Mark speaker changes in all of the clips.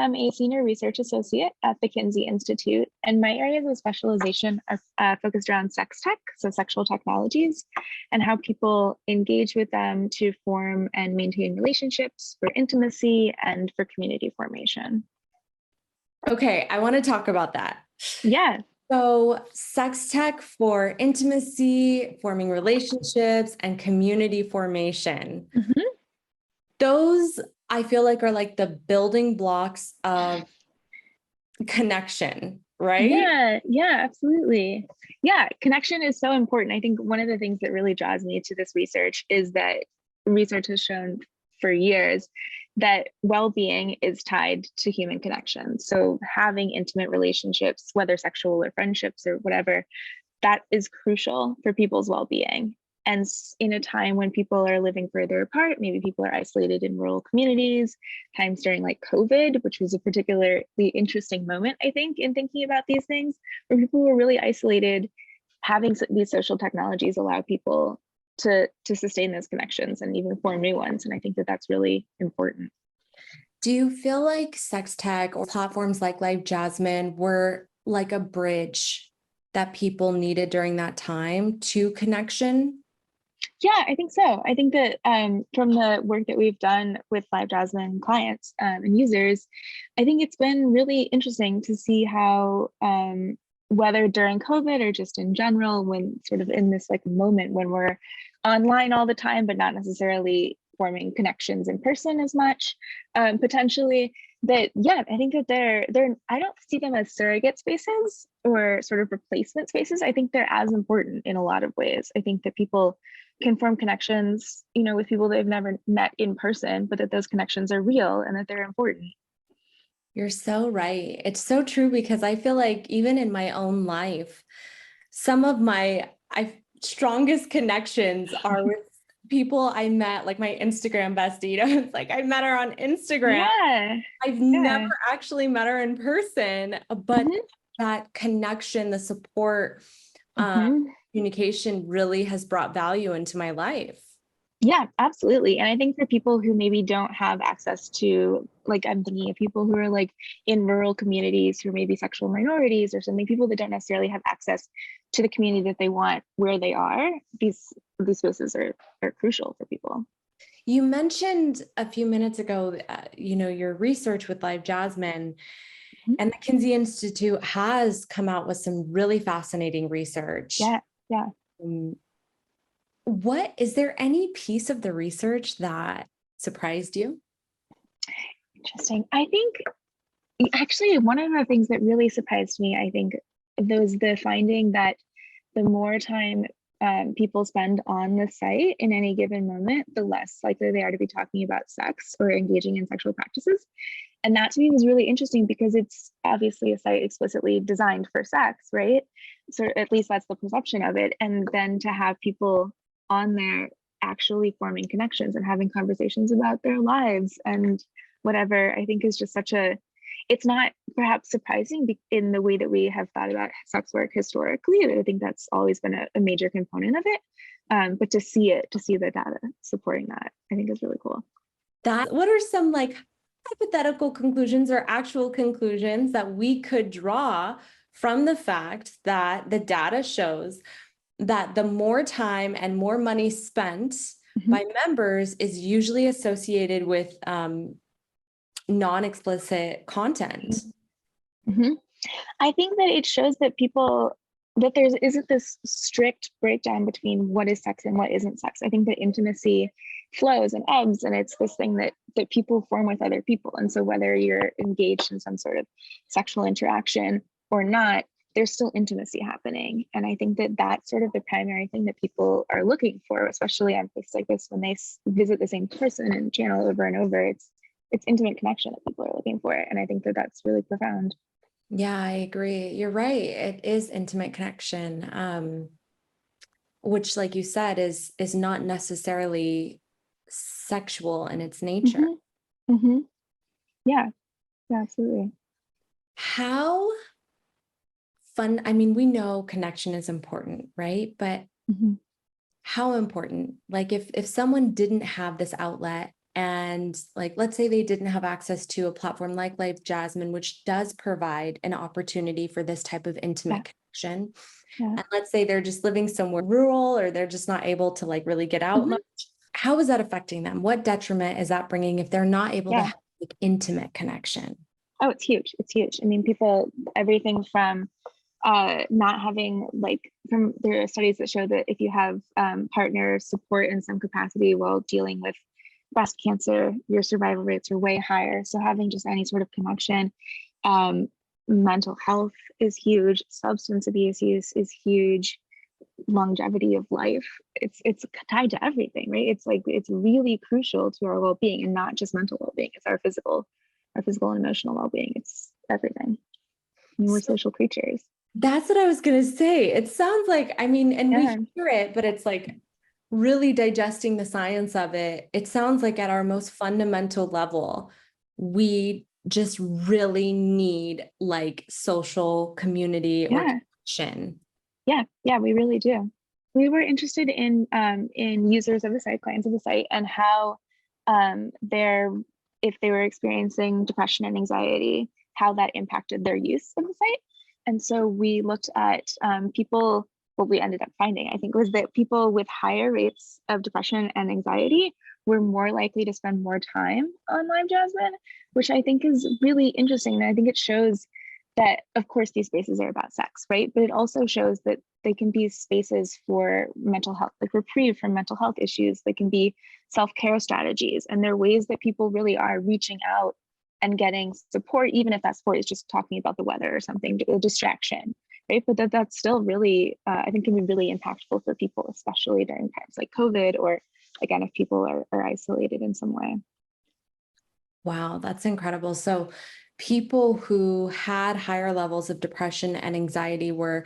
Speaker 1: I'm a senior research associate at the Kinsey Institute, and my areas of specialization are focused around sex tech, so sexual technologies, and how people engage with them to form and maintain relationships for intimacy and for community formation.
Speaker 2: Okay, I want to talk about that.
Speaker 1: Yeah.
Speaker 2: So, sex tech for intimacy, forming relationships, and community formation.
Speaker 1: Mm-hmm.
Speaker 2: Those I feel like are like the building blocks of connection, right?
Speaker 1: Yeah, absolutely. Yeah, connection is so important. I think one of the things that really draws me to this research is that research has shown for years that well-being is tied to human connection. So having intimate relationships, whether sexual or friendships or whatever, that is crucial for people's well-being. And in a time when people are living further apart, maybe people are isolated in rural communities, times during like COVID, which was a particularly interesting moment, I think, in thinking about these things, where people were really isolated, having these social technologies allow people to sustain those connections and even form new ones. And I think that that's really important.
Speaker 2: Do you feel like sex tech or platforms like Live Jasmine were like a bridge that people needed during that time to connection?
Speaker 1: Yeah, I think so. I think that from the work that we've done with Live Jasmine clients and users, I think it's been really interesting to see how whether during COVID or just in general, when sort of in this like moment when we're online all the time, but not necessarily forming connections in person as much, potentially that, yeah, I think that they're I don't see them as surrogate spaces or sort of replacement spaces. I think they're as important in a lot of ways. I think that people can form connections, with people they've never met in person, but that those connections are real and that they're important.
Speaker 2: You're so right. It's so true because I feel like even in my own life, some of my strongest connections are with people I met, like my Instagram bestie. It's like I met her on Instagram.
Speaker 1: Yeah.
Speaker 2: I've never actually met her in person, but
Speaker 1: Mm-hmm.
Speaker 2: that connection, the support,
Speaker 1: Mm-hmm.
Speaker 2: communication really has brought value into my life.
Speaker 1: Yeah, absolutely. And I think for people who maybe don't have access to, like, I'm thinking of people who are like in rural communities who are maybe sexual minorities or something, people that don't necessarily have access to the community that they want where they are, these spaces are crucial for people.
Speaker 2: You mentioned a few minutes ago, your research with Live Jasmine,
Speaker 1: Mhm.
Speaker 2: and the Kinsey Institute has come out with some really fascinating research.
Speaker 1: Yeah, yeah.
Speaker 2: What is there any piece of the research that surprised you?
Speaker 1: Interesting. I think actually one of the things that really surprised me, I think, was the finding that the more time people spend on the site in any given moment, the less likely they are to be talking about sex or engaging in sexual practices. And that to me was really interesting because it's obviously a site explicitly designed for sex, right? So at least that's the perception of it. And then to have people on there actually forming connections and having conversations about their lives and whatever, I think is just it's not perhaps surprising in the way that we have thought about sex work historically. I think that's always been a major component of it. But to see the data supporting that, I think is really cool.
Speaker 2: What are some like hypothetical conclusions or actual conclusions that we could draw from the fact that the data shows that the more time and more money spent by members is usually associated with non-explicit content?
Speaker 1: Mm-hmm. I think that it shows that there isn't this strict breakdown between what is sex and what isn't sex. I think that intimacy flows and ebbs, and it's this thing that people form with other people. And so whether you're engaged in some sort of sexual interaction or not, there's still intimacy happening. And I think that that's sort of the primary thing that people are looking for, especially on places like this when they visit the same person and channel over and over. It's intimate connection that people are looking for. And I think that that's really profound.
Speaker 2: Yeah, I agree. You're right. It is intimate connection, which, like you said, is not necessarily sexual in its nature.
Speaker 1: Mm-hmm. Mm-hmm. Yeah, absolutely.
Speaker 2: How fun, I mean, we know connection is important, right? But how important? Like if someone didn't have this outlet and like, let's say they didn't have access to a platform like Life Jasmine, which does provide an opportunity for this type of intimate connection.
Speaker 1: Yeah.
Speaker 2: And let's say they're just living somewhere rural, or they're just not able to like really get out much. How is that affecting them? What detriment is that bringing if they're not able to have like intimate connection?
Speaker 1: Oh, it's huge. It's huge. I mean, people, everything from not having there are studies that show that if you have partner support in some capacity while dealing with breast cancer, your survival rates are way higher. So having just any sort of connection. Mental health is huge. Substance abuse use is huge. Longevity of life. It's tied to everything, right? It's really crucial to our well-being, and not just mental well-being. It's our physical and emotional well-being. It's everything. I mean, we're social creatures.
Speaker 2: That's what I was going to say. It sounds like, I mean, and we hear it, but it's like really digesting the science of it. It sounds like at our most fundamental level, we just really need like social community or connection.
Speaker 1: Yeah, we really do. We were interested in users of the site, clients of the site, and how if they were experiencing depression and anxiety, how that impacted their use of the site. And so we looked at people. What we ended up finding, I think, was that people with higher rates of depression and anxiety were more likely to spend more time on Live Jasmine, which I think is really interesting. And I think it shows that, of course, these spaces are about sex, right? But it also shows that they can be spaces for mental health, like reprieve from mental health issues. They can be self-care strategies. And there are ways that people really are reaching out and getting support, even if that support is just talking about the weather or something, a distraction, right? But that's still really, I think, can be really impactful for people, especially during times like COVID, or again, if people are isolated in some way.
Speaker 2: Wow, that's incredible. So people who had higher levels of depression and anxiety were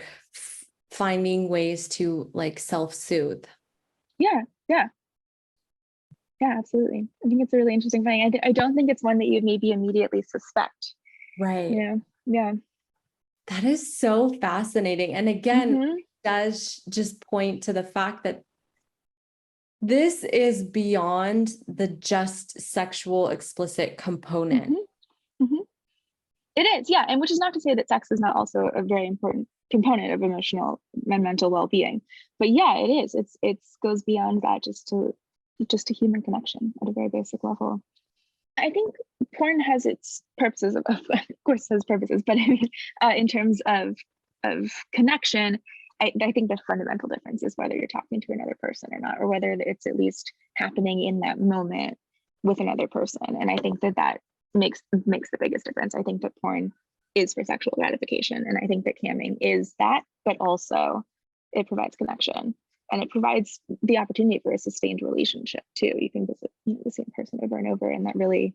Speaker 2: finding ways to like self-soothe.
Speaker 1: Yeah, absolutely. I think it's a really interesting thing. I don't think it's one that you'd maybe immediately suspect.
Speaker 2: Right.
Speaker 1: Yeah.
Speaker 2: That is so fascinating. And again, does just point to the fact that this is beyond the just sexual explicit component.
Speaker 1: It is, yeah. And which is not to say that sex is not also a very important component of emotional and mental well-being. But yeah, it is. It goes beyond that, just to human connection at a very basic level. I think porn has its purposes, of course, has purposes, but I mean, in terms of connection, I think the fundamental difference is whether you're talking to another person or not, or whether it's at least happening in that moment with another person. And I think that makes the biggest difference. I think that porn is for sexual gratification, and I think that camming is that, but also it provides connection. And it provides the opportunity for a sustained relationship too. You can visit the same person over and over, and that really,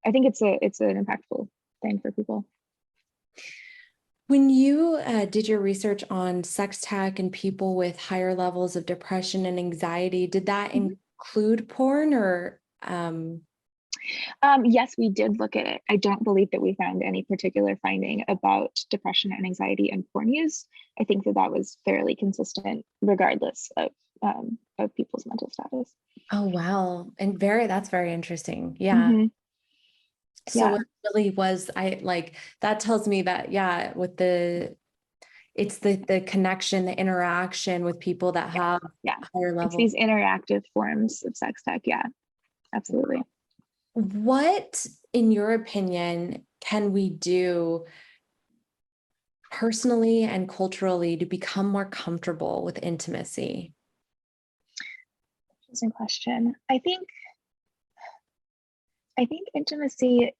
Speaker 1: I think it's an impactful thing for people.
Speaker 2: When you did your research on sex tech and people with higher levels of depression and anxiety, did that include porn or?
Speaker 1: Yes, we did look at it. I don't believe that we found any particular finding about depression and anxiety and porn use. I think that was fairly consistent regardless of people's mental status.
Speaker 2: Oh, wow. And that's very interesting. Yeah. So it really was, that tells me that, yeah, with it's the connection, the interaction with people that have higher levels.
Speaker 1: It's these interactive forms of sex tech. Yeah, absolutely.
Speaker 2: What, in your opinion, can we do personally and culturally to become more comfortable with intimacy?
Speaker 1: Interesting question. I think intimacy,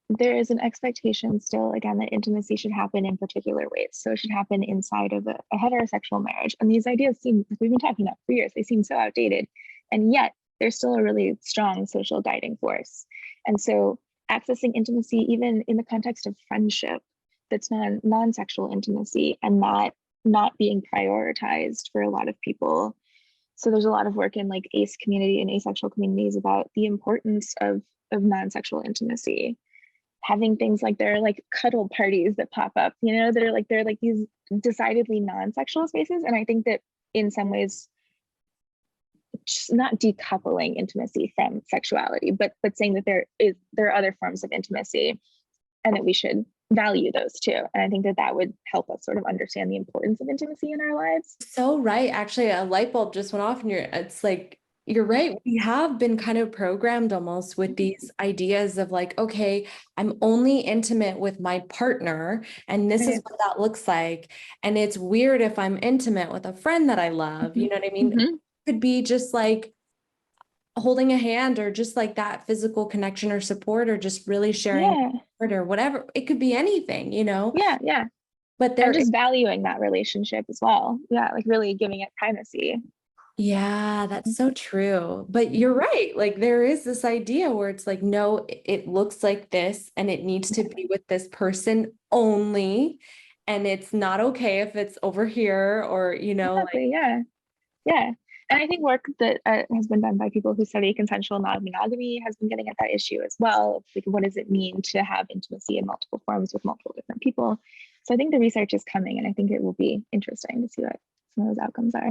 Speaker 1: there is an expectation still, again, that intimacy should happen in particular ways. So it should happen inside of a heterosexual marriage. And these ideas seem, like we've been talking about for years, they seem so outdated. And yet they're still a really strong social guiding force. And so accessing intimacy, even in the context of friendship, that's non-sexual intimacy, and not being prioritized for a lot of people. So there's a lot of work in like ace community and asexual communities about the importance of non-sexual intimacy. Having things like, there are like cuddle parties that pop up, they're like these decidedly non-sexual spaces. And I think that in some ways just not decoupling intimacy from sexuality, but saying that there are other forms of intimacy and that we should value those too. And I think that that would help us sort of understand the importance of intimacy in our lives.
Speaker 2: So right. Actually, a light bulb just went off, and it's like, you're right. We have been kind of programmed almost with these ideas of like, okay, I'm only intimate with my partner, and this is
Speaker 1: Right.
Speaker 2: what that looks like. And it's weird if I'm intimate with a friend that I love, you know what I mean?
Speaker 1: Mm-hmm.
Speaker 2: It could be just like holding a hand, or just like that physical connection or support, or just really sharing
Speaker 1: Yeah.
Speaker 2: or whatever. It could be anything, you know,
Speaker 1: Yeah. Yeah.
Speaker 2: but
Speaker 1: And
Speaker 2: there.
Speaker 1: just valuing that relationship as well. Yeah. Like really giving it primacy.
Speaker 2: Yeah, that's so true. But you're right. Like there is this idea where it's like, no, it looks like this and it needs to be with this person only. And it's not okay if it's over here, or, you know, like,
Speaker 1: Exactly. Yeah. Yeah. And I think work that has been done by people who study consensual non-monogamy has been getting at that issue as well. Like, what does it mean to have intimacy in multiple forms with multiple different people? So I think the research is coming, and I think it will be interesting to see what some of those outcomes are.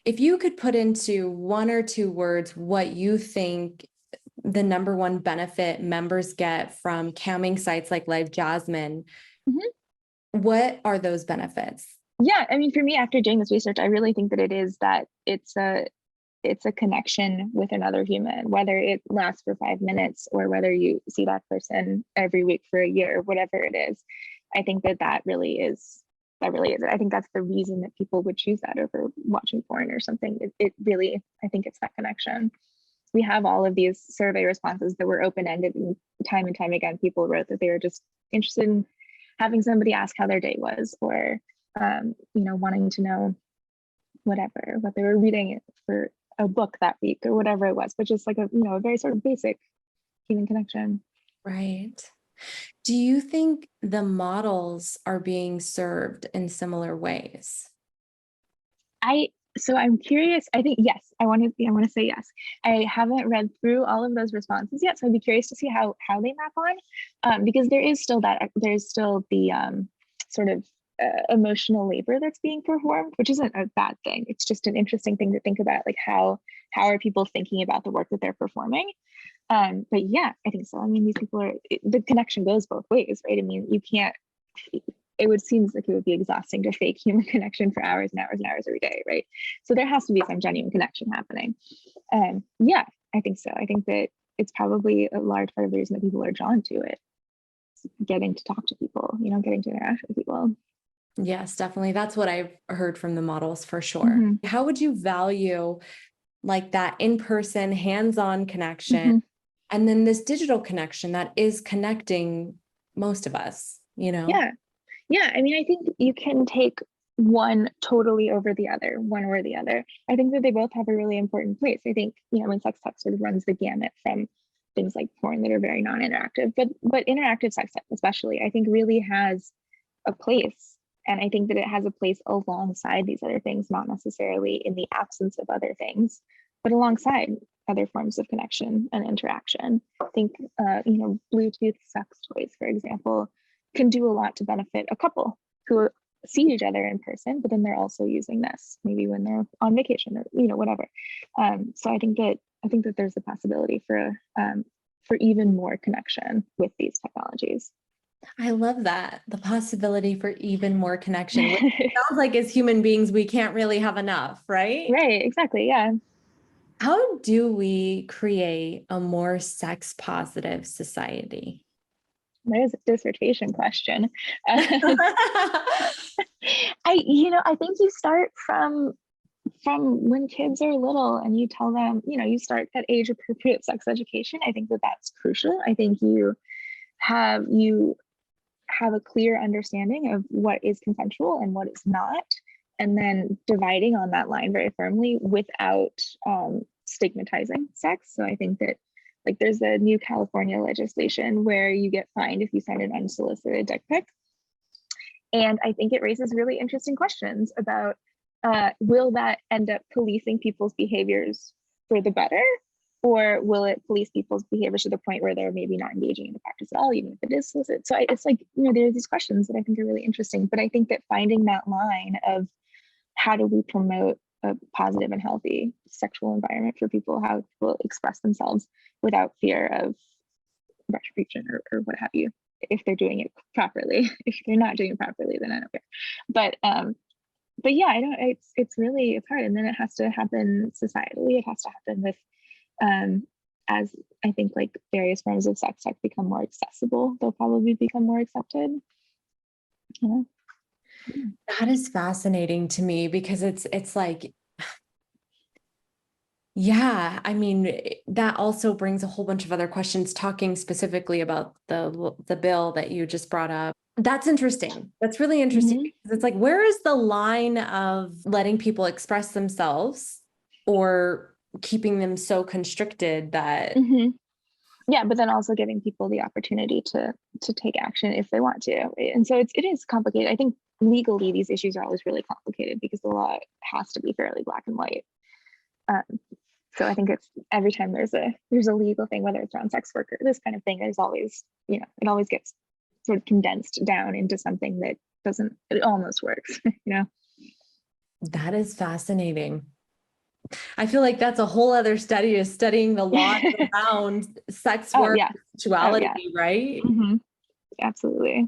Speaker 2: if you could put into one or two words what you think the number one benefit members get from camming sites like Live Jasmine,
Speaker 1: Mhm.
Speaker 2: what are those benefits?
Speaker 1: Yeah, I mean, for me, after doing this research, I really think that it is that it's a connection with another human, whether it lasts for 5 minutes or whether you see that person every week for a year, whatever it is. I think that that really is it. I think that's the reason that people would choose that over watching porn or something. It really, I think it's that connection. We have all of these survey responses that were open-ended, and time again, people wrote that they were just interested in having somebody ask how their day was, or wanting to know whatever, what they were reading for a book that week or whatever it was, but just like a very sort of basic human connection.
Speaker 2: Right. Do you think the models are being served in similar ways?
Speaker 1: I'm curious. I think yes. I want to say yes. I haven't read through all of those responses yet, so I'd be curious to see how they map on, because there's still the sort of emotional labor that's being performed, which isn't a bad thing. It's just an interesting thing to think about, like how are people thinking about the work that they're performing. But yeah, I think so. I mean, these people the connection goes both ways, right? I mean, you can't, it would seem like it would be exhausting to fake human connection for hours and hours and hours every day, right? So there has to be some genuine connection happening. And yeah, I think so. I think that it's probably a large part of the reason that people are drawn to it. Getting to talk to people, getting to interact with people.
Speaker 2: Yes, definitely. That's what I've heard from the models for sure.
Speaker 1: Mm-hmm.
Speaker 2: How would you value like that in-person, hands-on connection,
Speaker 1: Mm-hmm.
Speaker 2: and then this digital connection that is connecting most of us, you know?
Speaker 1: Yeah. Yeah. I mean, I think you can take one totally over the other, one or the other. I think that they both have a really important place. I think, when sex tech sort of runs the gamut from things like porn that are very non-interactive, but interactive sex tech especially, I think really has a place. And I think that it has a place alongside these other things, not necessarily in the absence of other things, but alongside other forms of connection and interaction. I think, Bluetooth sex toys, for example, can do a lot to benefit a couple who see each other in person, but then they're also using this maybe when they're on vacation or whatever. So I think that there's a possibility for even more connection with these technologies.
Speaker 2: I love that. The possibility for even more connection, which sounds like as human beings, we can't really have enough, right?
Speaker 1: Right, exactly. Yeah.
Speaker 2: How do we create a more sex positive society?
Speaker 1: There's a dissertation question. I think you start from when kids are little and you tell them, you start at age appropriate sex education. I think that that's crucial. I think you have a clear understanding of what is consensual and what is not, and then dividing on that line very firmly without stigmatizing sex. So I think that, like, there's a new California legislation where you get fined if you send an unsolicited dick pic. And I think it raises really interesting questions about, will that end up policing people's behaviors for the better? Or will it police people's behaviors to the point where they're maybe not engaging in the practice at all, even if it is solicit? So it's like, there's these questions that I think are really interesting. But I think that finding that line of how do we promote a positive and healthy sexual environment for people, how people express themselves without fear of retribution or what have you, if they're doing it properly. If they're not doing it properly, then I don't care. But yeah, I don't, it's hard. And then it has to happen societally. It has to happen with, as I think like various forms of sex tech become more accessible, they'll probably become more accepted. You know?
Speaker 2: That is fascinating to me because it's like, yeah, I mean, that also brings a whole bunch of other questions, talking specifically about the bill that you just brought up. That's interesting. That's really interesting. Because it's like, where is the line of letting people express themselves or keeping them so constricted that
Speaker 1: Yeah, but then also giving people the opportunity to take action if they want to. And so it is complicated. I think legally these issues are always really complicated because the law has to be fairly black and white. So I think it's every time there's a legal thing, whether it's around sex work or this kind of thing, there's always, you know, it always gets sort of condensed down into something that it almost works, you know?
Speaker 2: That is fascinating. I feel like that's a whole other study, is studying the laws around sex work, sexuality, right?
Speaker 1: Absolutely.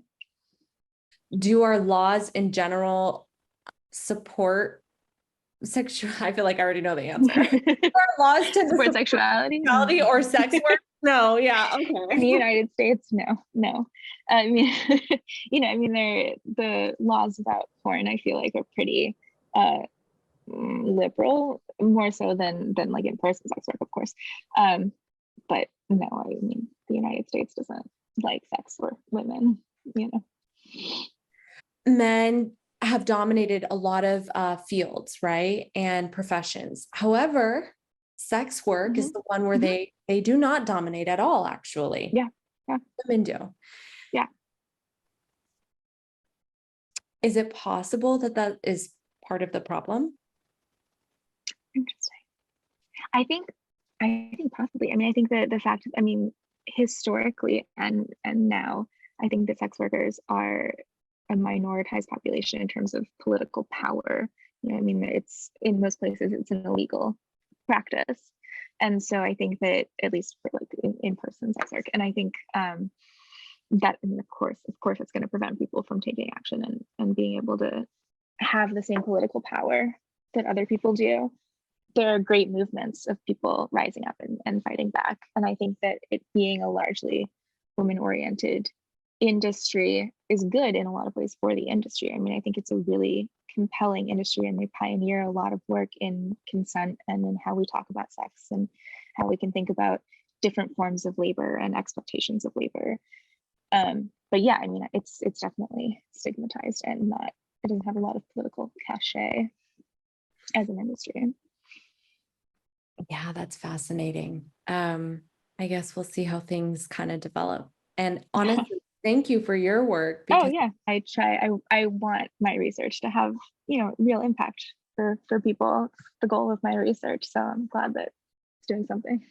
Speaker 2: Do our laws in general support sexual? I feel like I already know the answer. Our laws tend to
Speaker 1: support sexuality
Speaker 2: or sex work? No, yeah, okay.
Speaker 1: In the United States, no. I mean, you know, I mean, the laws about porn, I feel like, are pretty liberal, more so than like in-person sex work, of course. But no, I mean, the United States doesn't like sex for women, you know.
Speaker 2: Men have dominated a lot of fields, right? And professions. However, sex work is the one where they do not dominate at all, actually.
Speaker 1: Yeah.
Speaker 2: Women do.
Speaker 1: Yeah.
Speaker 2: Is it possible that that is part of the problem?
Speaker 1: Interesting. I think possibly. I mean, I think that the fact, I mean, historically and now, I think that sex workers are a minoritized population in terms of political power. You know, I mean, it's in most places it's an illegal practice, and so I think that at least for like in-person sex work, and I think that, and of course, it's going to prevent people from taking action and being able to have the same political power that other people do. There are great movements of people rising up and fighting back. And I think that it being a largely women-oriented industry is good in a lot of ways for the industry. I mean, I think it's a really compelling industry, and they pioneer a lot of work in consent and in how we talk about sex and how we can think about different forms of labor and expectations of labor. But yeah, I mean, it's definitely stigmatized and it doesn't have a lot of political cachet as an industry.
Speaker 2: Yeah, that's fascinating. I guess we'll see how things kind of develop. And honestly, thank you for your work.
Speaker 1: Oh yeah, I want my research to have, you know, real impact for people. It's the goal of my research. So I'm glad that it's doing something.